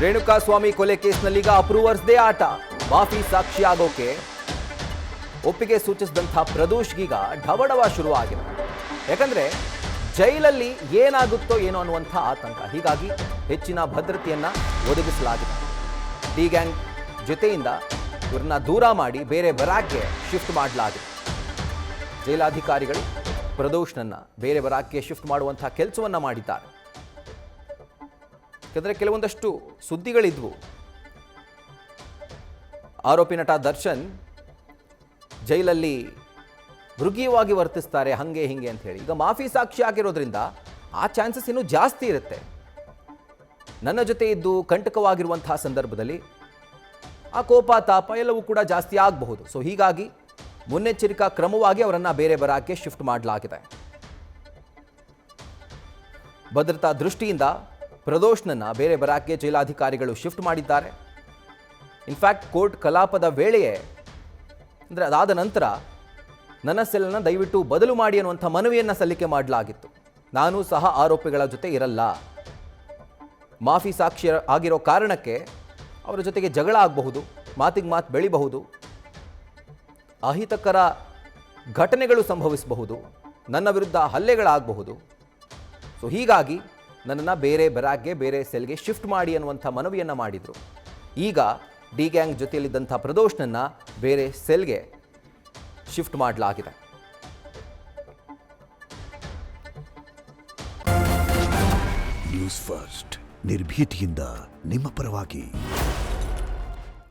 ರೇಣುಕಾಸ್ವಾಮಿ ಕೊಲೆ ಕೇಸ್ನಲ್ಲೀಗ ಅಪ್ರೂವರ್ಸ್ದೇ ಆಟ. ಮಾಫಿ ಸಾಕ್ಷಿ ಆಗೋಕೆ ಒಪ್ಪಿಗೆ ಸೂಚಿಸಿದಂಥ ಪ್ರದೋಷ್ಗೀಗ ಢವಢವ ಶುರುವಾಗಿದೆ. ಯಾಕಂದ್ರೆ ಜೈಲಲ್ಲಿ ಏನಾಗುತ್ತೋ ಏನೋ ಅನ್ನುವಂಥ ಆತಂಕ. ಹೀಗಾಗಿ ಹೆಚ್ಚಿನ ಭದ್ರತೆಯನ್ನ ಒದಗಿಸಲಾಗಿದೆ. ಡಿ ಗ್ಯಾಂಗ್ ಜೊತೆಯಿಂದ ಇವ್ರನ್ನ ದೂರ ಮಾಡಿ ಬೇರೆ ಬರಾಕ್ಗೆ ಶಿಫ್ಟ್ ಮಾಡಲಾಗಿದೆ. ಜೈಲಾಧಿಕಾರಿಗಳು ಪ್ರದೋಷ್ನನ್ನ ಬೇರೆ ಬರಾಕ್ಗೆ ಶಿಫ್ಟ್ ಮಾಡುವಂತಹ ಕೆಲಸವನ್ನ ಮಾಡಿದ್ದಾರೆ. ಯಾಕಂದರೆ ಕೆಲವೊಂದಷ್ಟು ಸುದ್ದಿಗಳಿದ್ವು. ಆರೋಪಿ ನಟ ದರ್ಶನ್ ಜೈಲಲ್ಲಿ ಮೃಗೀಯವಾಗಿ ವರ್ತಿಸ್ತಾರೆ, ಹಂಗೆ ಹಿಂಗೆ ಅಂತ ಹೇಳಿ. ಈಗ ಮಾಫಿ ಸಾಕ್ಷಿ ಆಗಿರೋದ್ರಿಂದ ಆ ಚಾನ್ಸಸ್ ಇನ್ನೂ ಜಾಸ್ತಿ ಇರುತ್ತೆ. ನನ್ನ ಜೊತೆ ಇದ್ದು ಕಂಟಕವಾಗಿರುವಂತಹ ಸಂದರ್ಭದಲ್ಲಿ ಆ ಕೋಪ ತಾಪ ಎಲ್ಲವೂ ಕೂಡ ಜಾಸ್ತಿ ಆಗಬಹುದು. ಸೊ ಹೀಗಾಗಿ ಮುನ್ನೆಚ್ಚರಿಕಾ ಕ್ರಮವಾಗಿ ಅವರನ್ನು ಬೇರೆ ಬರಾಕ್ಕೆ ಶಿಫ್ಟ್ ಮಾಡಲಾಗಿದೆ. ಭದ್ರತಾ ದೃಷ್ಟಿಯಿಂದ ಪ್ರದೋಷ್ನನ್ನ ಬೇರೆ ಬರಾಕ್ಕೆ ಜೈಲಾಧಿಕಾರಿಗಳು ಶಿಫ್ಟ್ ಮಾಡಿದ್ದಾರೆ. ಇನ್ಫ್ಯಾಕ್ಟ್ ಕೋರ್ಟ್ ಕಲಾಪದ ವೇಳೆಯೇ, ಅಂದರೆ ಅದಾದ ನಂತರ ನನ್ನ ಸೆಲ್ನ ದಯವಿಟ್ಟು ಬದಲು ಮಾಡಿ ಅನ್ನುವಂಥ ಮನವಿಯನ್ನು ಸಲ್ಲಿಕೆ ಮಾಡಲಾಗಿತ್ತು. ನಾನು ಸಹ ಆರೋಪಿಗಳ ಜೊತೆ ಇರಲ್ಲ, ಮಾಫಿ ಸಾಕ್ಷಿ ಆಗಿರೋ ಕಾರಣಕ್ಕೆ ಅವರ ಜೊತೆಗೆ ಜಗಳ ಆಗಬಹುದು, ಮಾತಿಗೆ ಮಾತು ಬೆಳಿಬಹುದು, ಅಹಿತಕರ ಘಟನೆಗಳು ಸಂಭವಿಸಬಹುದು, ನನ್ನ ವಿರುದ್ಧ ಹಲ್ಲೆಗಳಾಗಬಹುದು. ಸೊ ಹೀಗಾಗಿ ನನ್ನನ್ನು ಬೇರೆ ಬರಾಕ್ಗೆ ಬೇರೆ ಸೆಲ್ಗೆ ಶಿಫ್ಟ್ ಮಾಡಿ ಅನ್ನುವಂಥ ಮನವಿಯನ್ನು ಮಾಡಿದರು. ಈಗ ಡಿ ಗ್ಯಾಂಗ್ ಜೊತೆಯಲ್ಲಿದ್ದಂಥ ಪ್ರದೋಷ್ನನ್ನ ಬೇರೆ ಸೆಲ್ಗೆ ಶಿಫ್ಟ್ ಮಾಡಲಾಗಿದೆ. ನ್ಯೂಸ್ ಫಸ್ಟ್ ನಿರ್ಭೀತಿಯಿಂದ ನಿಮ್ಮ ಪರವಾಗಿ.